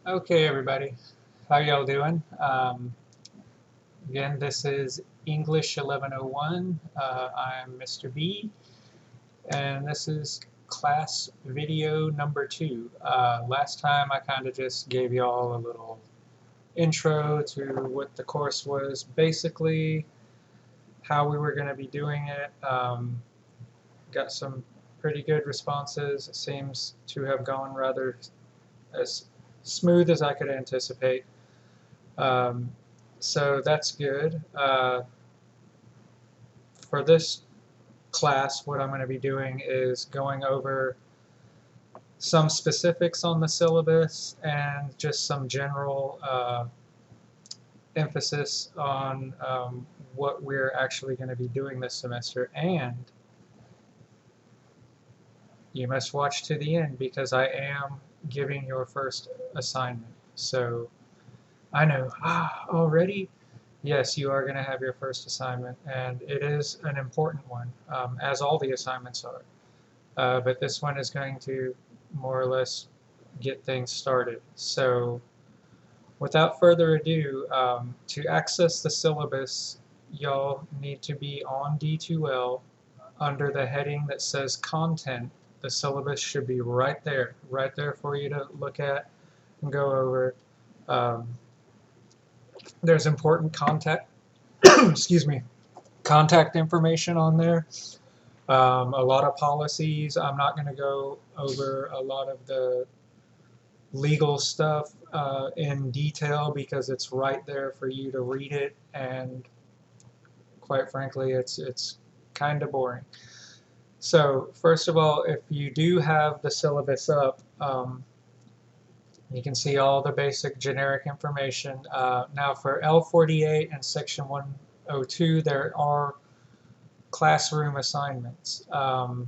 Okay, everybody, how y'all doing? Again, this is English 1101. I'm Mr. B, and this is class video number 2. Last time I kind of just gave y'all a little intro to what the course was, basically how we were going to be doing it. Got some pretty good responses. It seems to have gone rather as smooth as I could anticipate. Um, so that's good. For this class, what I'm going to be doing is going over some specifics on the syllabus and just some general emphasis on what we're actually going to be doing this semester. And you must watch to the end because I am giving your first assignment. So I know, already? Yes, you are going to have your first assignment, and it is an important one, as all the assignments are. But this one is going to more or less get things started. So without further ado, to access the syllabus, y'all need to be on D2L under the heading that says Content. The syllabus should be right there for you to look at and go over. There's important contact, excuse me, contact information on there. A lot of policies. I'm not going to go over a lot of the legal stuff in detail because it's right there for you to read it, and quite frankly, it's kind of boring. So first of all, if you do have the syllabus up, you can see all the basic generic information. Now for L48 and Section 102, there are classroom assignments. I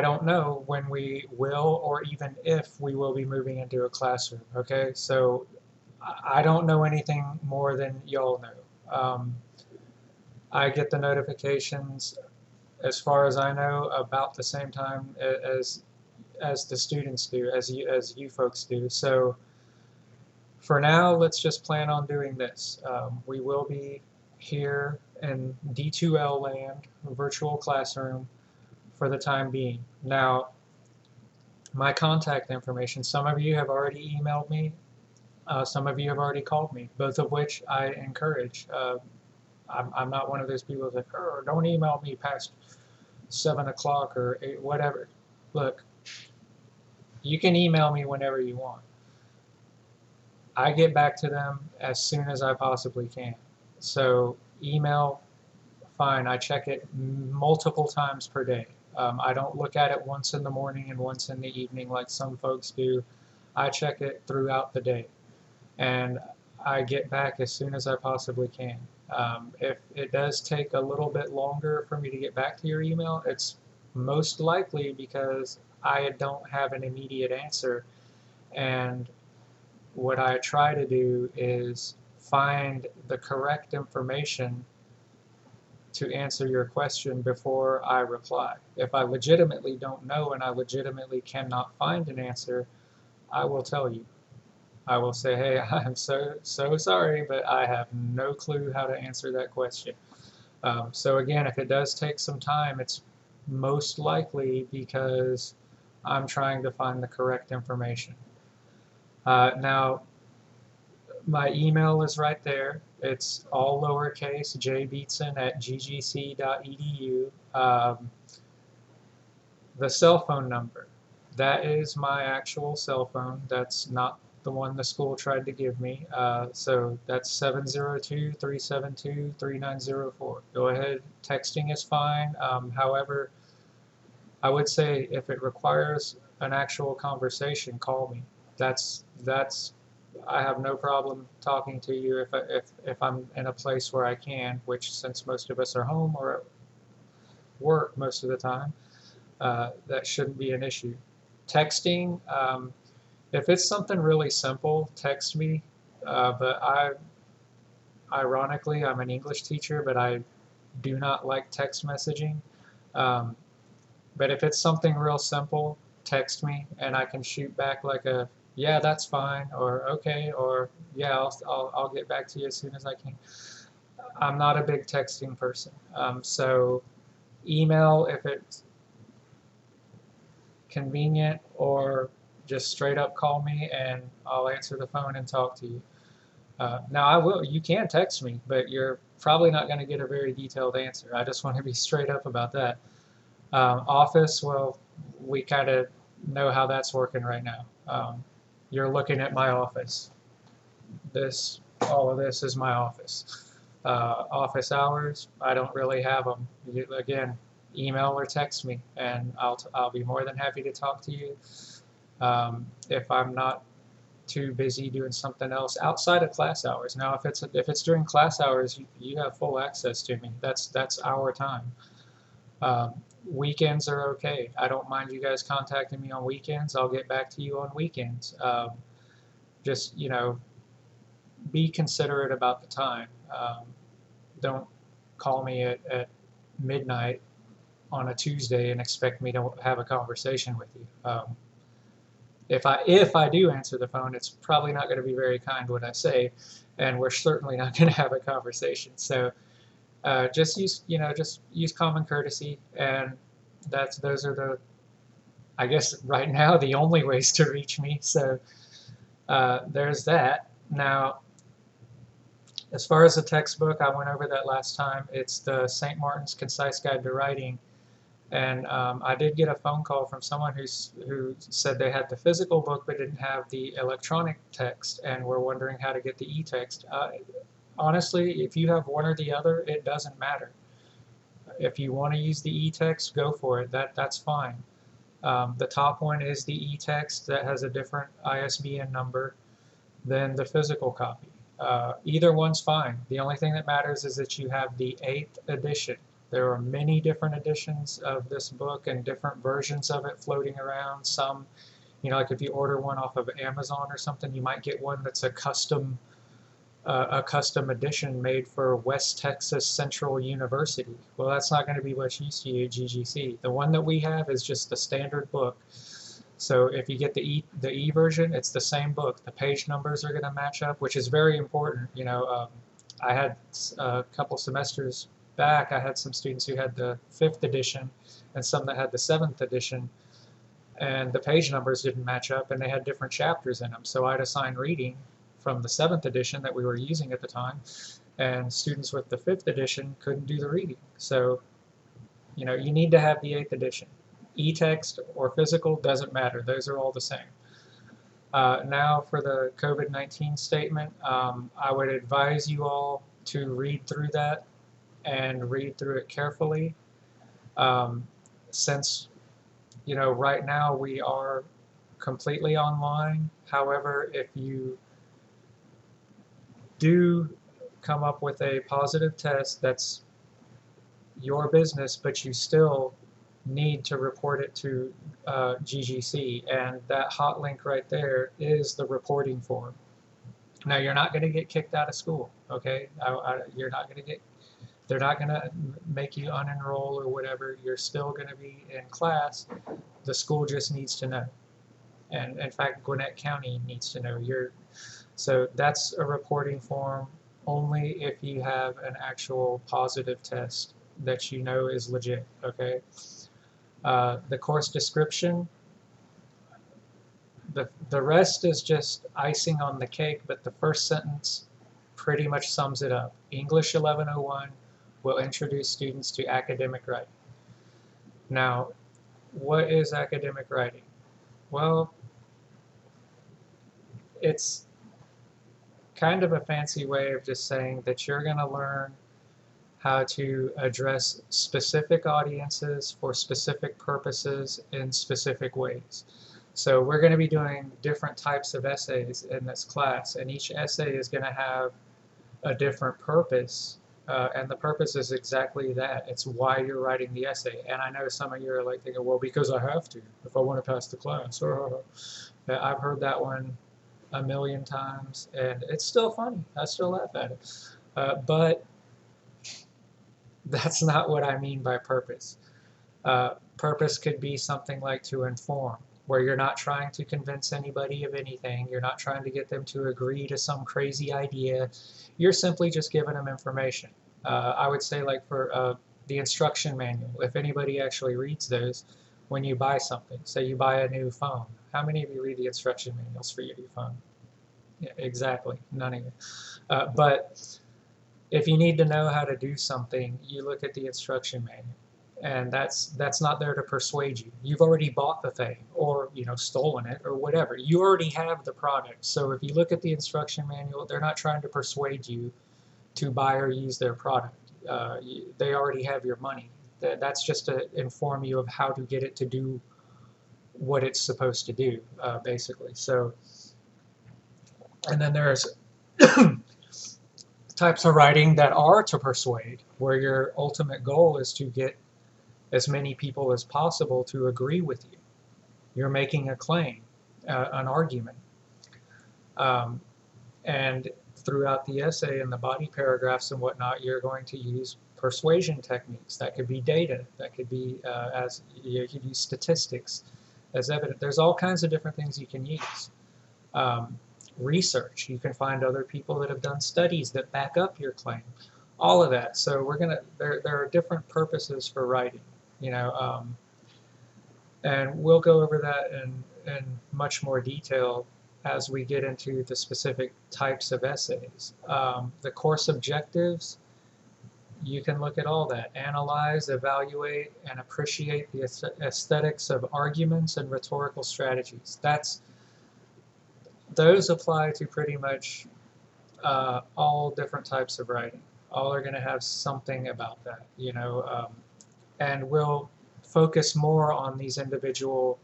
don't know when we will or even if we will be moving into a classroom, okay? So I don't know anything more than y'all know. I get the notifications, as far as I know, about the same time as the students do, as you folks do. So for now, let's just plan on doing this. We will be here in D2L land, virtual classroom, for the time being. Now, my contact information, some of you have already emailed me, some of you have already called me, both of which I encourage. I'm not one of those people that, oh, don't email me past 7 o'clock or 8, whatever. Look, you can email me whenever you want. I get back to them as soon as I possibly can. So email, fine. I check it multiple times per day. I don't look at it once in the morning and once in the evening like some folks do. I check it throughout the day, and I get back as soon as I possibly can. If it does take a little bit longer for me to get back to your email, it's most likely because I don't have an immediate answer, and what I try to do is find the correct information to answer your question before I reply. If I legitimately don't know and I legitimately cannot find an answer, I will tell you. I will say, hey, I'm so sorry, but I have no clue how to answer that question. So again, if it does take some time, it's most likely because I'm trying to find the correct information. Now, my email is right there. It's all lowercase, jbeatson@ggc.edu. The cell phone number, that is my actual cell phone. That's not the one the school tried to give me. So that's 702-372-3904. Go ahead, texting is fine. However, I would say if it requires an actual conversation, call me. That's I have no problem talking to you if I'm in a place where I can, which since most of us are home or at work most of the time, that shouldn't be an issue. Texting, if it's something really simple, text me. But ironically, I'm an English teacher, but I do not like text messaging. But if it's something real simple, text me and I can shoot back like a yeah, that's fine, or okay, or yeah, I'll get back to you as soon as I can. I'm not a big texting person. So email if it's convenient, or just straight up call me and I'll answer the phone and talk to you. Now you can text me, but you're probably not going to get a very detailed answer. I just want to be straight up about that. Office, well, we kind of know how that's working right now. You're looking at my office. All of this is my office. Office hours, I don't really have them. Again, email or text me, and I'll be more than happy to talk to you. If I'm not too busy doing something else outside of class hours. Now, if it's during class hours, you have full access to me. That's our time. Um, Weekends are okay. I don't mind you guys contacting me on weekends. I'll get back to you on weekends. Just, be considerate about the time. Don't call me at midnight on a Tuesday and expect me to have a conversation with you. If I do answer the phone, it's probably not going to be very kind what I say, and we're certainly not going to have a conversation. So just use common courtesy, and those are I guess right now the only ways to reach me. So there's that. Now, as far as the textbook, I went over that last time. It's the St. Martin's Concise Guide to Writing. And I did get a phone call from someone who said they had the physical book but didn't have the electronic text and were wondering how to get the e-text. Honestly, if you have one or the other, it doesn't matter. If you want to use the e-text, go for it. That's fine. The top one is the e-text that has a different ISBN number than the physical copy. Either one's fine. The only thing that matters is that you have the 8th edition. There are many different editions of this book and different versions of it floating around. Some, like if you order one off of Amazon or something, you might get one that's a custom edition made for West Texas Central University. Well, that's not going to be what's used to you at GGC. The one that we have is just the standard book. So if you get the E version, it's the same book. The page numbers are going to match up, which is very important. I had a couple semesters back, I had some students who had the 5th edition and some that had the 7th edition, and the page numbers didn't match up, and they had different chapters in them. So I'd assign reading from the 7th edition that we were using at the time, and students with the 5th edition couldn't do the reading. So, you need to have the 8th edition. E-text or physical, doesn't matter. Those are all the same. Now for the COVID-19 statement, I would advise you all to read through that and read through it carefully. Since, right now we are completely online. However, if you do come up with a positive test, that's your business, but you still need to report it to GGC, and that hot link right there is the reporting form. Now, you're not going to get kicked out of school, okay? You're not going to they're not going to make you unenroll or whatever. You're still going to be in class. The school just needs to know. And in fact, Gwinnett County needs to know. So that's a reporting form only if you have an actual positive test that you know is legit, okay? The course description, the rest is just icing on the cake, but the first sentence pretty much sums it up. English 1101 will introduce students to academic writing. Now, what is academic writing? Well, it's kind of a fancy way of just saying that you're going to learn how to address specific audiences for specific purposes in specific ways. So we're going to be doing different types of essays in this class, and each essay is going to have a different purpose, and the purpose is exactly that. It's why you're writing the essay. And I know some of you are like thinking, well, because I have to, if I want to pass the class. I've heard that one a million times, and it's still funny. I still laugh at it. But that's not what I mean by purpose. Purpose could be something like to inform, where you're not trying to convince anybody of anything. You're not trying to get them to agree to some crazy idea. You're simply just giving them information. I would say, like, for the instruction manual, if anybody actually reads those when you buy something, say you buy a new phone, how many of you read the instruction manuals for your new phone? Yeah, exactly, none of you. But if you need to know how to do something, you look at the instruction manual, and that's not there to persuade you. You've already bought the thing, or stolen it, or whatever. You already have the product. So if you look at the instruction manual, they're not trying to persuade you to buy or use their product. They already have your money. That's just to inform you of how to get it to do what it's supposed to do, basically. So, and then there's types of writing that are to persuade, where your ultimate goal is to get as many people as possible to agree with you. You're making a claim, an argument. And throughout the essay and the body paragraphs and whatnot, you're going to use persuasion techniques. That could be data. That could be as you could use statistics as evidence. There's all kinds of different things you can use. Research. You can find other people that have done studies that back up your claim. All of that. So there are different purposes for writing, and we'll go over that in much more detail as we get into the specific types of essays. The course objectives, you can look at all that. Analyze, evaluate, and appreciate the aesthetics of arguments and rhetorical strategies. Those apply to pretty much all different types of writing. All are going to have something about that, and we'll focus more on these individual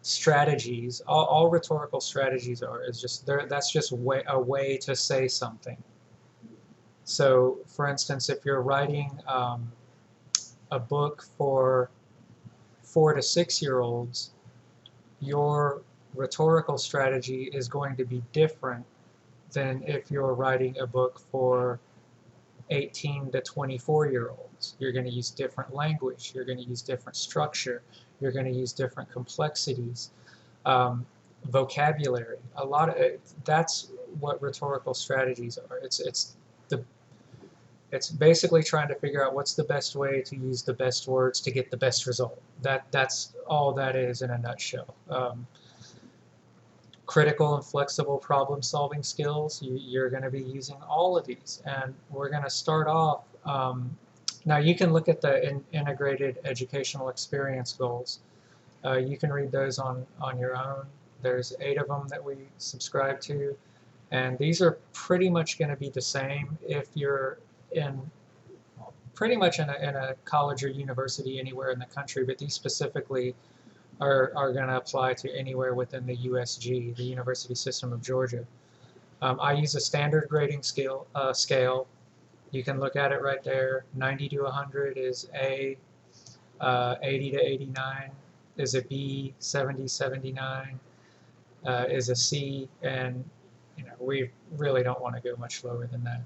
strategies. All rhetorical strategies that's just a way to say something. So, for instance, if you're writing a book for 4 to 6-year-olds, your rhetorical strategy is going to be different than if you're writing a book for 18 to 24-year-olds. You're going to use different language. You're going to use different structure. You're going to use different complexities, vocabulary. That's what rhetorical strategies are. It's basically trying to figure out what's the best way to use the best words to get the best result. That's all that is in a nutshell. Critical and flexible problem-solving skills, you're going to be using all of these. And we're going to start off, now you can look at the integrated educational experience goals. You can read those on your own. There's 8 of them that we subscribe to, and these are pretty much going to be the same if you're pretty much in a college or university anywhere in the country, but these specifically are going to apply to anywhere within the USG, the University System of Georgia. I use a standard grading scale. You can look at it right there. 90 to 100 is A, 80 to 89 is a B, 70, 79 is a C, and we really don't want to go much lower than that.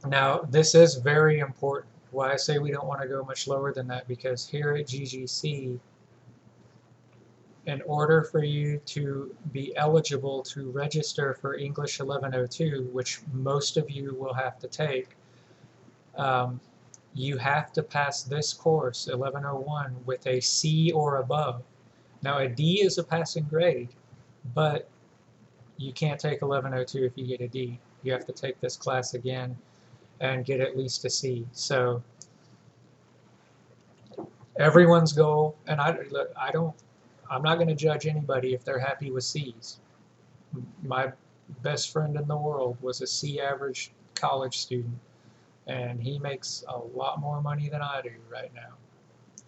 Now, this is very important. Why I say we don't want to go much lower than that, because here at GGC, in order for you to be eligible to register for English 1102, which most of you will have to take, you have to pass this course, 1101, with a C or above. Now, a D is a passing grade, but you can't take 1102 if you get a D. You have to take this class again and get at least a C. So everyone's goal, and I'm not going to judge anybody if they're happy with C's. My best friend in the world was a C average college student, and he makes a lot more money than I do right now.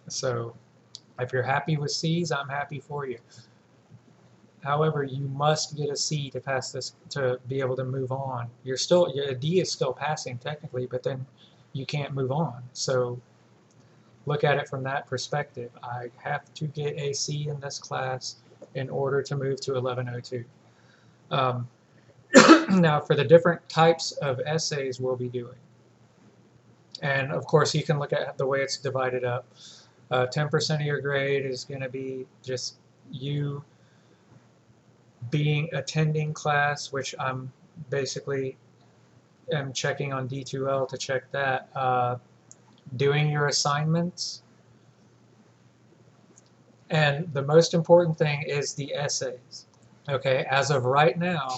So if you're happy with C's, I'm happy for you. However, you must get a C to pass this, to be able to move on. Your D is still passing technically, but then you can't move on. So look at it from that perspective. I have to get a C in this class in order to move to 1102. Now, for the different types of essays we'll be doing, and of course you can look at the way it's divided up. 10% of your grade is going to be just you attending class, which I'm basically am checking on D2L to check that, doing your assignments, and the most important thing is the essays. Okay, as of right now,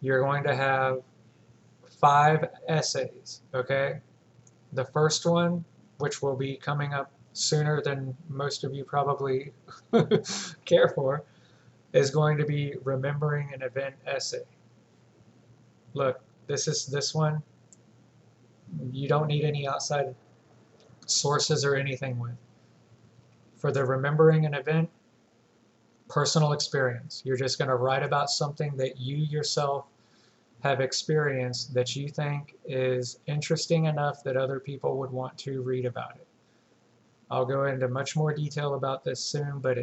you're going to have 5 essays, okay? The first one, which will be coming up sooner than most of you probably care for, is going to be remembering an event essay. Look, this one, you don't need any outside sources or anything with. For the remembering an event, personal experience. You're just going to write about something that you yourself have experienced that you think is interesting enough that other people would want to read about it. I'll go into much more detail about this soon, but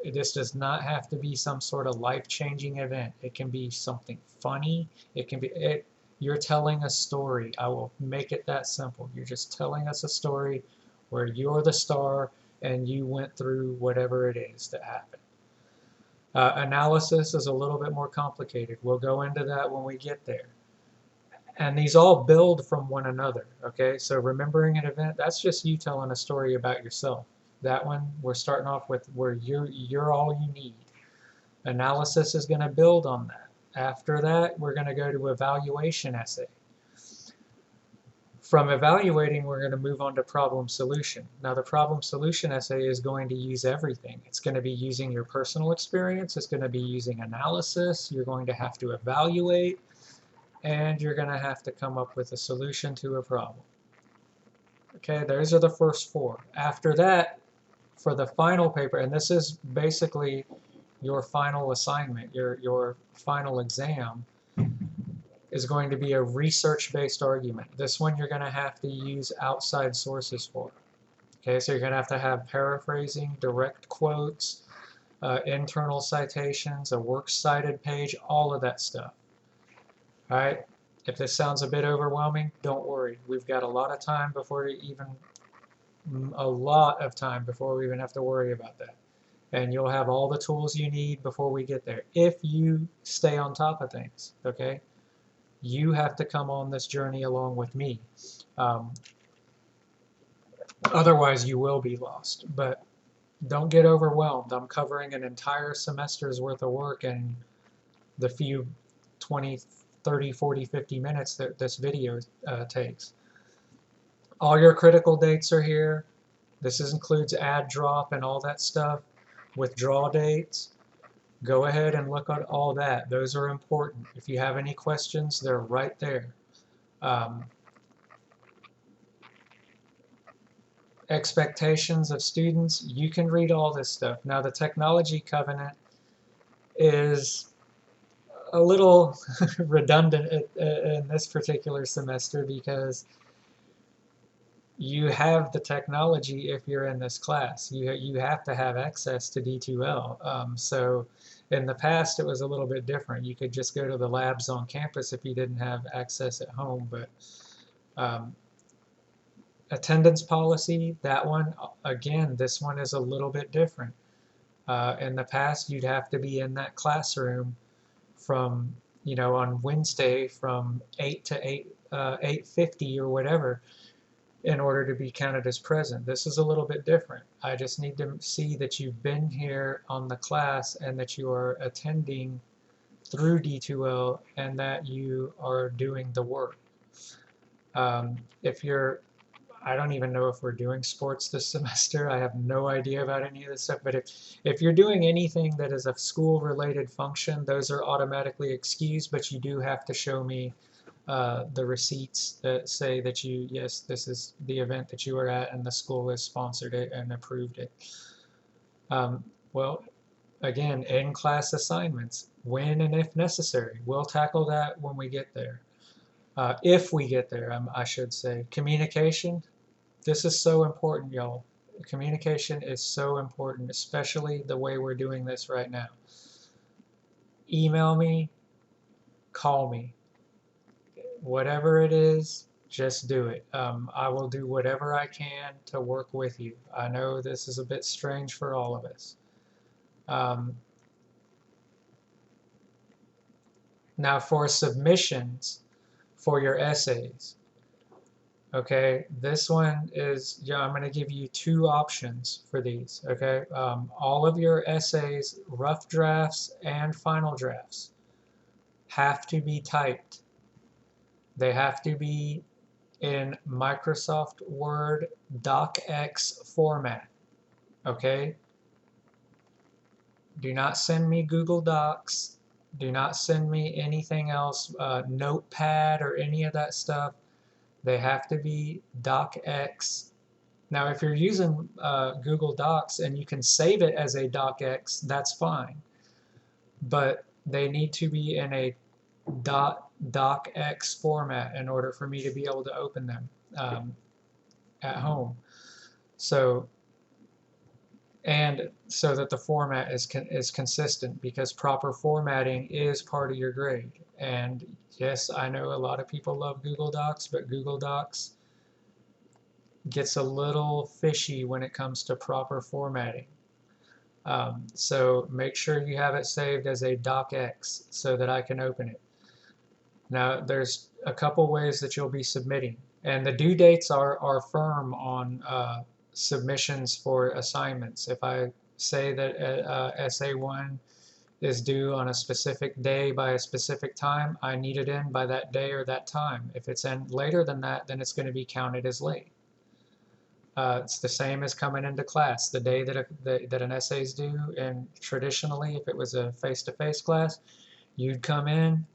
this does not have to be some sort of life-changing event. It can be something funny. It can be you're telling a story. I will make it that simple. You're just telling us a story where you're the star and you went through whatever it is that happened. Analysis is a little bit more complicated. We'll go into that when we get there. And these all build from one another, okay? So remembering an event, that's just you telling a story about yourself. That one, we're starting off with where you're all you need. Analysis is going to build on that. After that, we're going to go to evaluation essay. From evaluating, we're going to move on to problem solution. Now, the problem solution essay is going to use everything. It's going to be using your personal experience. It's going to be using analysis. You're going to have to evaluate, and you're going to have to come up with a solution to a problem. Okay, those are the first 4. After that, for the final paper, and this is basically your final assignment, your final exam, is going to be a research-based argument. This one you're going to have to use outside sources for. Okay, so you're going to have paraphrasing, direct quotes, internal citations, a works cited page, all of that stuff. All right, if this sounds a bit overwhelming, don't worry. We've got a lot of time before we even have to worry about that. And you'll have all the tools you need before we get there, if you stay on top of things, okay? You have to come on this journey along with me. Otherwise, you will be lost. But don't get overwhelmed. I'm covering an entire semester's worth of work in the few 20, 30, 40, 50 minutes that this video takes. All your critical dates are here. This includes add, drop, and all that stuff. Withdrawal dates. Go ahead and look at all that. Those are important. If you have any questions, they're right there. Expectations of students, you can read all this stuff. Now, the technology covenant is a little redundant in this particular semester because you have the technology if you're in this class. You have to have access to D2L. So in the past, it was a little bit different. You could just go to the labs on campus if you didn't have access at home. But attendance policy, that one, again, this one is a little bit different. In the past, you'd have to be in that classroom from, on Wednesday from 8 to 8:50 or whatever, in order to be counted as present. This is a little bit different. I just need to see that you've been here on the class and that you are attending through D2L and that you are doing the work. I don't even know if we're doing sports this semester. I have no idea about any of this stuff, but if you're doing anything that is a school-related function, those are automatically excused, but you do have to show me the receipts that say that yes, this is the event that you were at and the school has sponsored it and approved it. Well, again, in-class assignments, when and if necessary. We'll tackle that when we get there. If we get there, I should say. Communication, this is so important, y'all. Communication is so important, especially the way we're doing this right now. Email me, call me. Whatever it is, Just do it. I will do whatever I can to work with you. I know this is a bit strange for all of us. Um, Now for submissions for your essays, okay, this one is, yeah, I'm going to give you two options for these, okay? All of your essays, rough drafts and final drafts, have to be typed. They have to be in Microsoft Word docx format, okay? Do not send me Google Docs. Do not send me anything else, Notepad or any of that stuff. They have to be docx. Now, if you're using Google Docs and you can save it as a docx, that's fine. But they need to be in a docx format in order for me to be able to open them at home. So, and so that the format is consistent, because proper formatting is part of your grade. And yes, I know a lot of people love Google Docs, but Google Docs gets a little fishy when it comes to proper formatting. So make sure you have it saved as a docx so that I can open it. Now, there's a couple ways that you'll be submitting, and the due dates are firm on submissions for assignments. If I say that SA1 is due on a specific day by a specific time, I need it in by that day or that time. If it's in later than that, then it's going to be counted as late. It's the same as coming into class. The day that an essay is due, and traditionally, if it was a face-to-face class, you'd come in.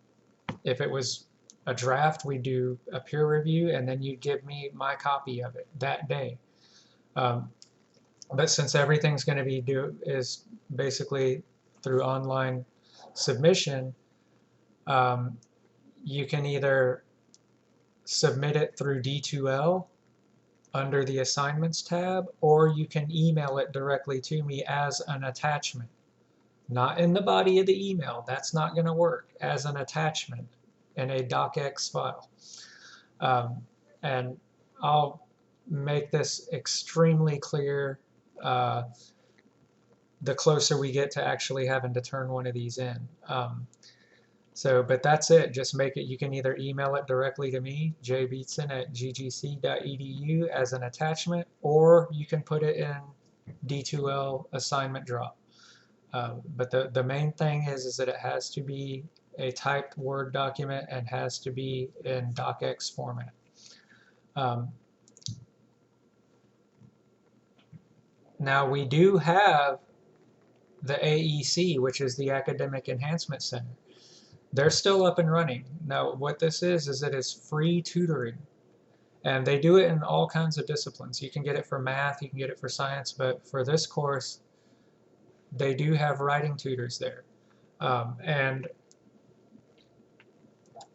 If it was a draft, we'd do a peer review, and then you'd give me my copy of it that day. But since everything's going to be is basically through online submission, you can either submit it through D2L under the assignments tab, or you can email it directly to me as an attachment. Not in the body of the email, that's not going to work, as an attachment in a docx file. And I'll make this extremely clear the closer we get to actually having to turn one of these in. But that's it. Just make it, you can either email it directly to me, jbeatson@ggc.edu as an attachment, or you can put it in D2L assignment drop. But the main thing is that it has to be a typed Word document and has to be in docx format. Now we do have the AEC, which is the Academic Enhancement Center. They're still up and running. Now what this is it is free tutoring. And they do it in all kinds of disciplines. You can get it for math, you can get it for science, but for this course, they do have writing tutors there. And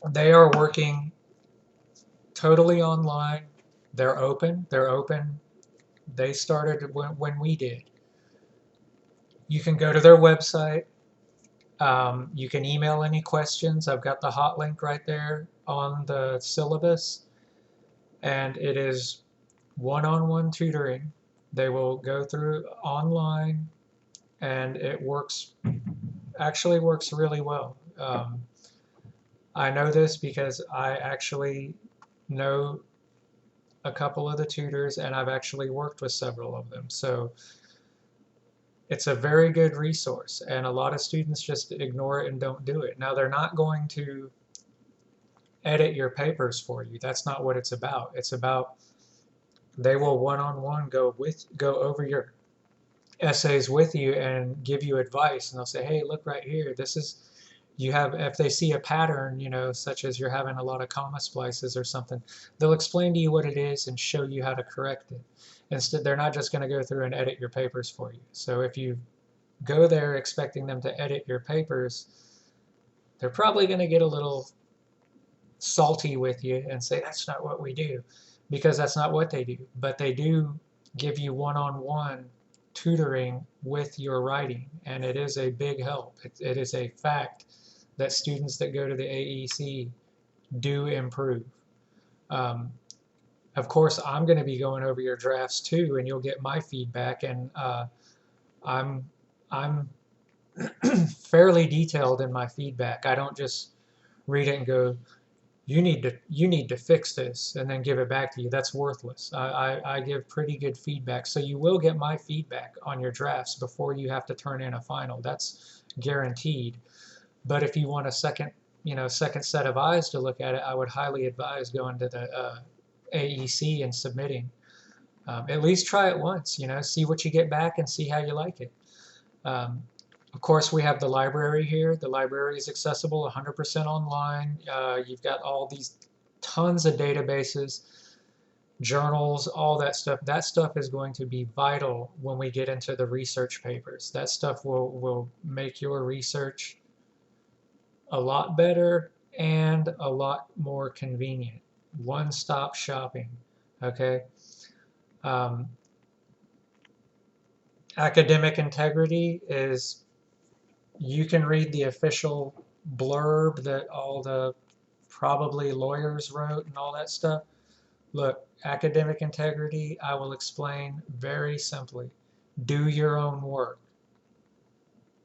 they are working totally online. They're open. They started when we did. You can go to their website. You can email any questions. I've got the hot link right there on the syllabus. And it is one-on-one tutoring. They will go through online, and it actually works really well. I know this because I actually know a couple of the tutors, and I've actually worked with several of them. So it's a very good resource, and a lot of students just ignore it and don't do it. Now, they're not going to edit your papers for you. That's not what it's about. It's about they will one-on-one go over your essays with you and give you advice, and they'll say, hey, look right here, this is, you have, if they see a pattern, you know, such as you're having a lot of comma splices or something, they'll explain to you what it is and show you how to correct it. Instead, they're not just going to go through and edit your papers for you. So if you go there expecting them to edit your papers, they're probably going to get a little salty with you and say, that's not what we do, because that's not what they do. But they do give you one-on-one tutoring with your writing, and it is a big help. It is a fact that students that go to the AEC do improve. Um, of course, I'm going to be going over your drafts too, and you'll get my feedback. And I'm I'm fairly detailed in my feedback. I don't just read it and go, you need to fix this, and then give it back to you. That's worthless. I give pretty good feedback, so you will get my feedback on your drafts before you have to turn in a final. That's guaranteed. But if you want a second set of eyes to look at it, I would highly advise going to the AEC and submitting. At least try it once, see what you get back and see how you like it. Um, of course, we have the library here. The library is accessible 100% online. You've got all these tons of databases, journals, all that stuff. That stuff is going to be vital when we get into the research papers. That stuff will make your research a lot better and a lot more convenient. One-stop shopping, okay? Um, Academic integrity is, you can read the official blurb that all the probably lawyers wrote and all that stuff. Look, academic integrity, I will explain very simply. Do your own work.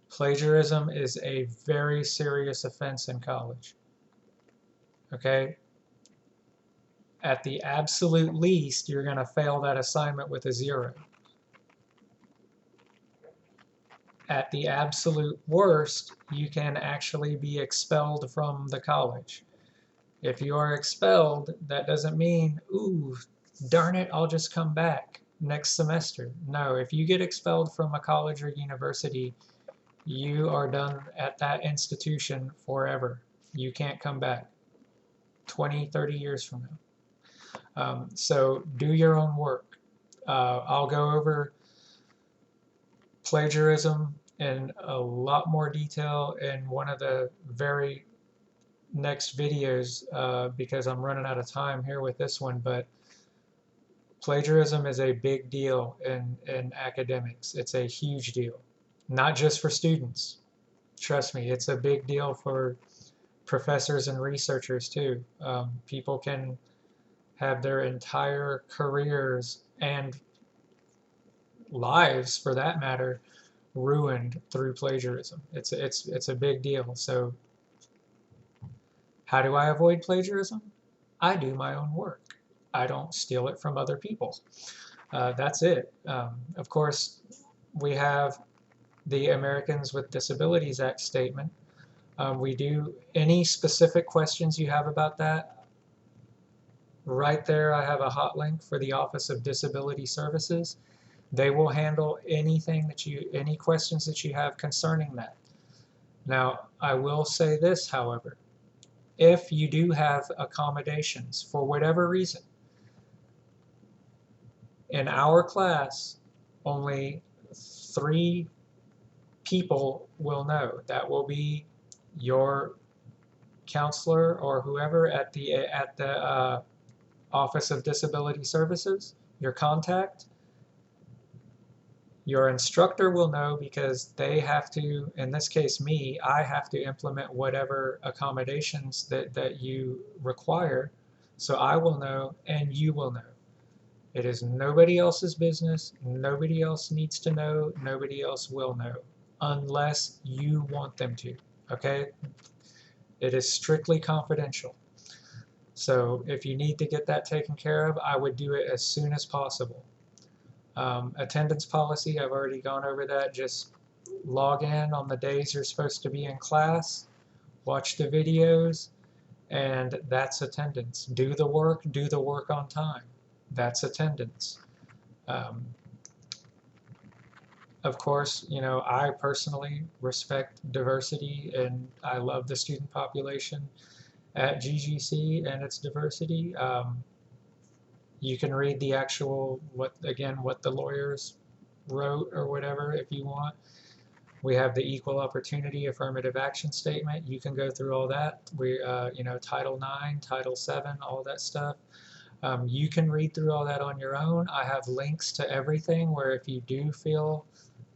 Plagiarism is a very serious offense in college. Okay? At the absolute least, you're going to fail that assignment with a 0. At the absolute worst, you can actually be expelled from the college. If you are expelled, that doesn't mean, ooh, darn it, I'll just come back next semester. No, if you get expelled from a college or university, you are done at that institution forever. You can't come back 20, 30 years from now. So do your own work. I'll go over plagiarism in a lot more detail in one of the very next videos because I'm running out of time here with this one, but plagiarism is a big deal in academics. It's a huge deal, not just for students. Trust me, it's a big deal for professors and researchers too. People can have their entire careers and lives, for that matter, ruined through plagiarism. It's a big deal. So how do I avoid plagiarism? I do my own work. I don't steal it from other people. That's it. Of course, we have the Americans with Disabilities Act statement. We do any specific questions you have about that. Right there, I have a hot link for the Office of Disability Services. They will handle any questions that you have concerning that. Now, I will say this, however, if you do have accommodations for whatever reason, in our class, only 3 people will know. That will be your counselor or whoever at the Office of Disability Services, your contact. Your instructor will know because they have to, in this case me, I have to implement whatever accommodations that you require. So I will know and you will know. It is nobody else's business. Nobody else needs to know. Nobody else will know unless you want them to. Okay? It is strictly confidential. So if you need to get that taken care of, I would do it as soon as possible. Attendance policy, I've already gone over that. Just log in on the days you're supposed to be in class, watch the videos, and that's attendance. Do the work on time. That's attendance. Of course, I personally respect diversity and I love the student population at GGC and its diversity. You can read the actual, what the lawyers wrote or whatever if you want. We have the equal opportunity affirmative action statement. You can go through all that. We, Title IX, Title VII, all that stuff. You can read through all that on your own. I have links to everything where if you do feel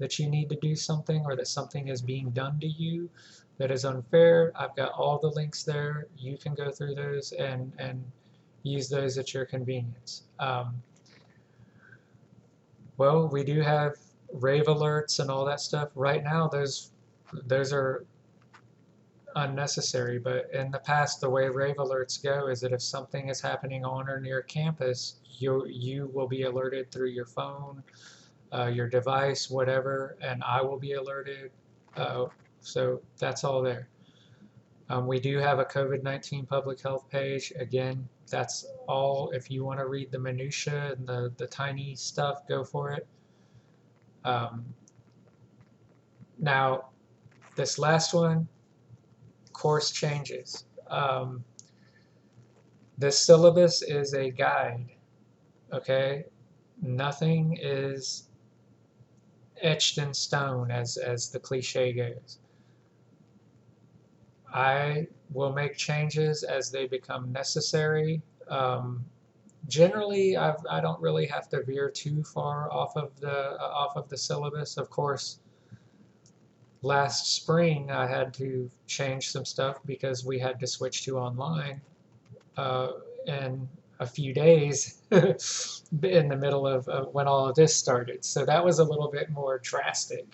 that you need to do something or that something is being done to you that is unfair, I've got all the links there. You can go through those and use those at your convenience. Well, we do have rave alerts and all that stuff. Right now, those are unnecessary, but in the past, the way rave alerts go is that if something is happening on or near campus, you will be alerted through your phone, your device, whatever, and I will be alerted. So that's all there. We do have a COVID-19 public health page. Again, that's all. If you want to read the minutia and the tiny stuff, go for it. Now, this last one, course changes. This syllabus is a guide, okay? Nothing is etched in stone, as the cliche goes. I will make changes as they become necessary. Generally, I don't really have to veer too far off of the syllabus. Of course, last spring I had to change some stuff because we had to switch to online in a few days in the middle of when all of this started. So that was a little bit more drastic.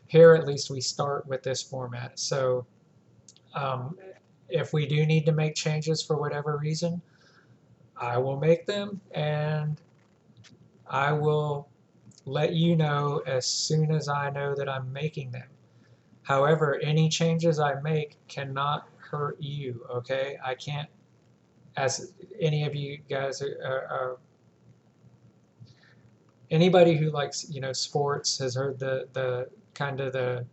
Here, at least, we start with this format. So if we do need to make changes for whatever reason, I will make them, and I will let you know as soon as I know that I'm making them. However, any changes I make cannot hurt you, okay? I can't, as any of you guys are anybody who likes, sports has heard the kind of the,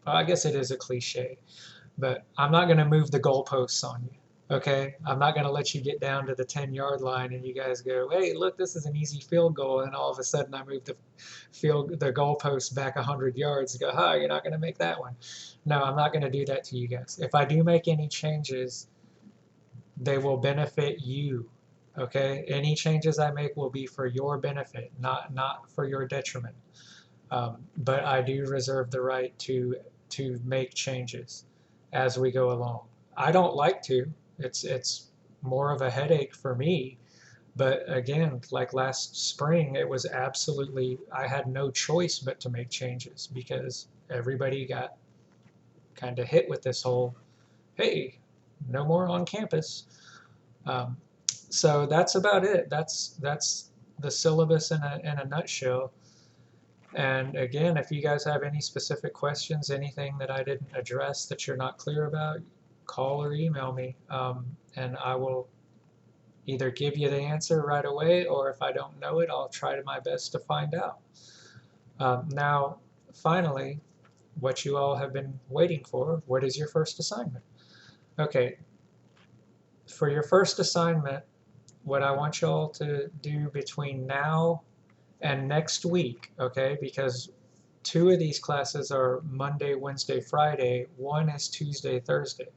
well, I guess it is a cliche, but I'm not going to move the goalposts on you. Okay, I'm not going to let you get down to the 10-yard line and you guys go, hey, look, this is an easy field goal, and all of a sudden I move the goalpost back 100 yards and go, hi, you're not going to make that one. No, I'm not going to do that to you guys. If I do make any changes, they will benefit you. Okay, any changes I make will be for your benefit, not for your detriment. But I do reserve the right to make changes as we go along. I don't like to. It's more of a headache for me. But again, like last spring, it was absolutely, I had no choice but to make changes because everybody got kind of hit with this whole, hey, no more on campus. So that's about it. That's the syllabus in a nutshell. And again, if you guys have any specific questions, anything that I didn't address that you're not clear about, call or email me, and I will either give you the answer right away, or if I don't know it, I'll try my best to find out. Now, finally, what you all have been waiting for, what is your first assignment? Okay, for your first assignment, what I want you all to do between now and next week, okay, because 2 of these classes are Monday, Wednesday, Friday, 1 is Tuesday, Thursday.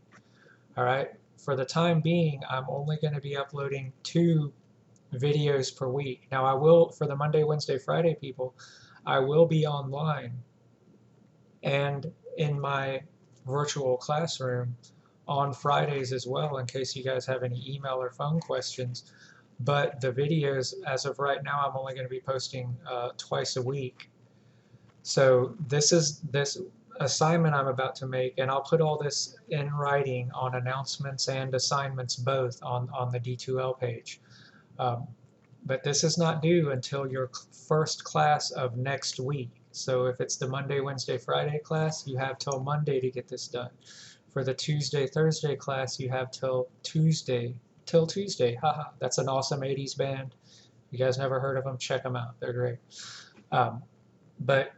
All right, for the time being, I'm only going to be uploading 2 videos per week. Now I will, for the Monday, Wednesday, Friday people, I will be online and in my virtual classroom on Fridays as well, in case you guys have any email or phone questions. But the videos, as of right now, I'm only going to be posting twice a week. So this assignment I'm about to make, and I'll put all this in writing on announcements and assignments both on the D2L page. But this is not due until your first class of next week. So if it's the Monday, Wednesday, Friday class, you have till Monday to get this done. For the Tuesday, Thursday class, you have till Tuesday. Haha, that's an awesome 80s band. You guys never heard of them? Check them out. They're great. But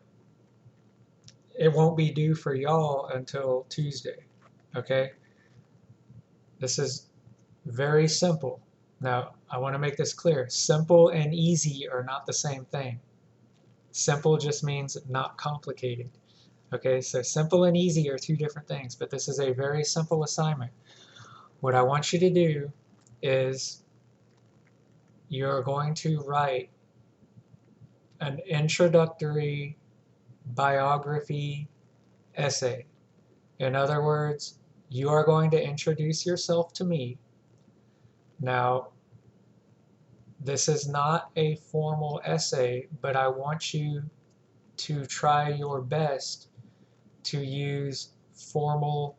it won't be due for y'all until Tuesday, okay? This is very simple. Now, I want to make this clear. Simple and easy are not the same thing. Simple just means not complicated. Okay, so simple and easy are 2 different things, but this is a very simple assignment. What I want you to do is you're going to write an introductory biography essay. In other words, you are going to introduce yourself to me, Now, this is not a formal essay, but I want you to try your best to use formal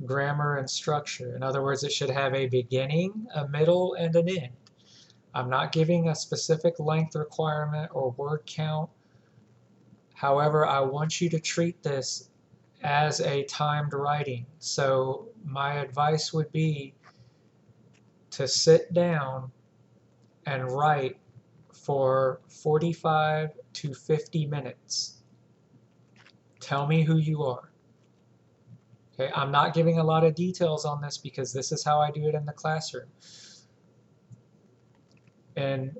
grammar and structure. In other words, it should have a beginning, a middle, and an end. I'm not giving a specific length requirement or word count. However, I want you to treat this as a timed writing. So my advice would be to sit down and write for 45 to 50 minutes. Tell me who you are. Okay, I'm not giving a lot of details on this because this is how I do it in the classroom. In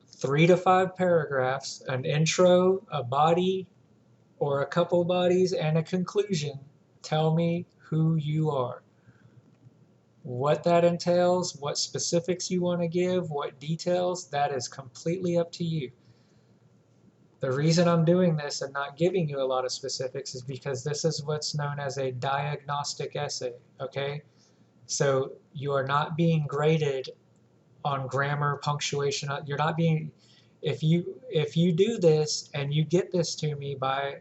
3 to 5 paragraphs, an intro, a body, or a couple bodies, and a conclusion, tell me who you are. What that entails, what specifics you want to give, what details, that is completely up to you. The reason I'm doing this and not giving you a lot of specifics is because this is what's known as a diagnostic essay, okay? So you are not being graded on grammar, punctuation. You're not being, if you do this and you get this to me by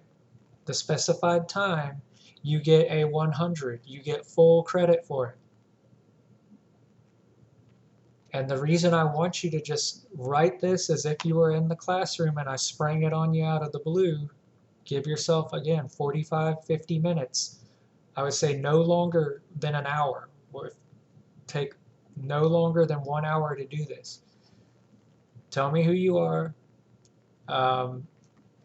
the specified time, you get a 100. You get full credit for it. And the reason I want you to just write this as if you were in the classroom and I sprang it on you out of the blue, give yourself, again, 45, 50 minutes. I would say no longer than an hour. Or take no longer than 1 hour to do this. Tell me who you are,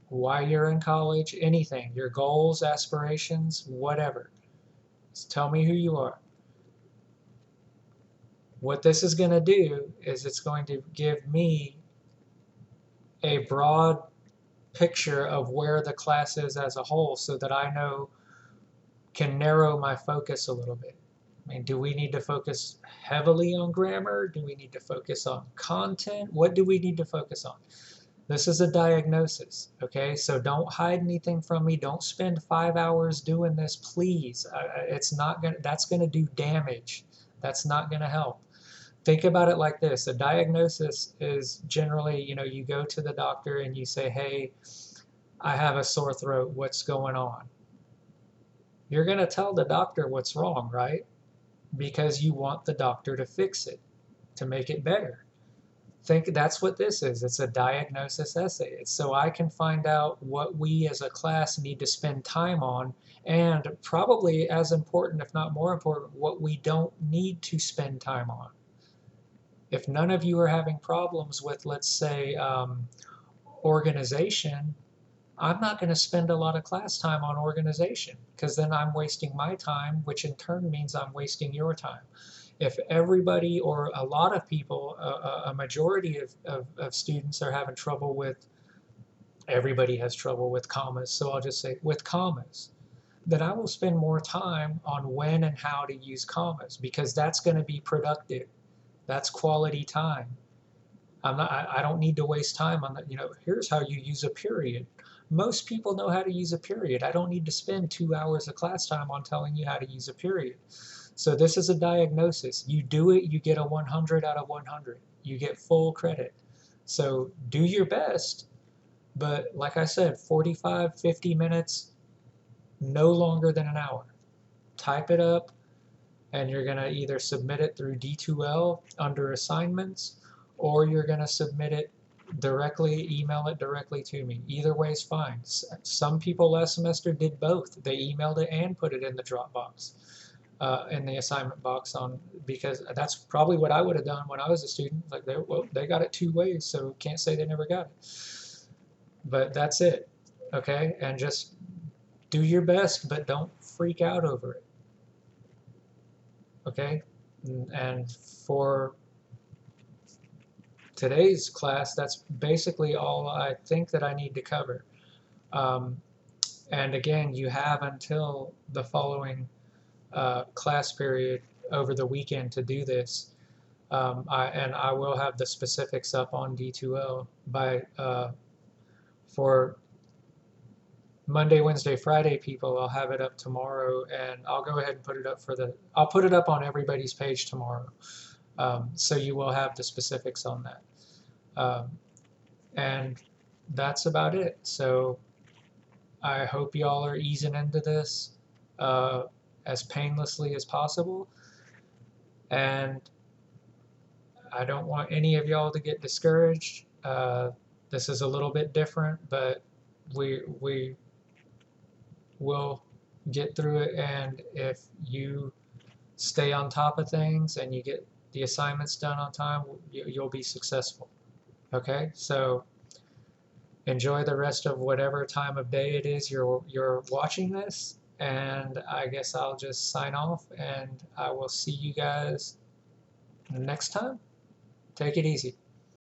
why you're in college, anything, your goals, aspirations, whatever. Just tell me who you are. What this is going to do is it's going to give me a broad picture of where the class is as a whole so that I can narrow my focus a little bit. I mean, do we need to focus heavily on grammar? Do we need to focus on content? What do we need to focus on? This is a diagnosis, okay? So don't hide anything from me. Don't spend 5 hours doing this, please. It's not gonna, that's gonna do damage. That's not gonna help. Think about it like this. A diagnosis is generally, you go to the doctor and you say, hey, I have a sore throat. What's going on? You're going to tell the doctor what's wrong, right? Because you want the doctor to fix it, to make it better. Think that's what this is. It's a diagnosis essay. It's so I can find out what we as a class need to spend time on, and probably as important, if not more important, what we don't need to spend time on. If none of you are having problems with, let's say, organization, I'm not going to spend a lot of class time on organization because then I'm wasting my time, which in turn means I'm wasting your time. If everybody or a lot of people, a majority of students are having trouble with, everybody has trouble with commas, so I'll just say with commas, then I will spend more time on when and how to use commas because that's going to be productive. That's quality time. I don't need to waste time on that. Here's how you use a period. Most people know how to use a period. I don't need to spend 2 hours of class time on telling you how to use a period. So this is a diagnosis. You do it, you get a 100 out of 100. You get full credit. So do your best, but like I said, 45, 50 minutes, no longer than an hour. Type it up, and you're going to either submit it through D2L under assignments, or you're going to submit it directly, email it directly to me. Either way is fine. Some people last semester did both. They emailed it and put it in the Dropbox, in the assignment box, because that's probably what I would have done when I was a student. Like, they got it 2 ways, so can't say they never got it. But that's it, okay? And just do your best, but don't freak out over it. Okay, and for today's class, that's basically all I think that I need to cover. And again, you have until the following class period over the weekend to do this. I will have the specifics up on D2L for Monday, Wednesday, Friday people. I'll have it up tomorrow, and I'll go ahead and put it up I'll put it up on everybody's page tomorrow. So you will have the specifics on that. And that's about it. So I hope y'all are easing into this as painlessly as possible. And I don't want any of y'all to get discouraged. This is a little bit different, but we will get through it. And if you stay on top of things and you get the assignments done on time, you'll be successful. Okay, so enjoy the rest of whatever time of day it is you're watching this, and I guess I'll just sign off, and I will see you guys next time. Take it easy.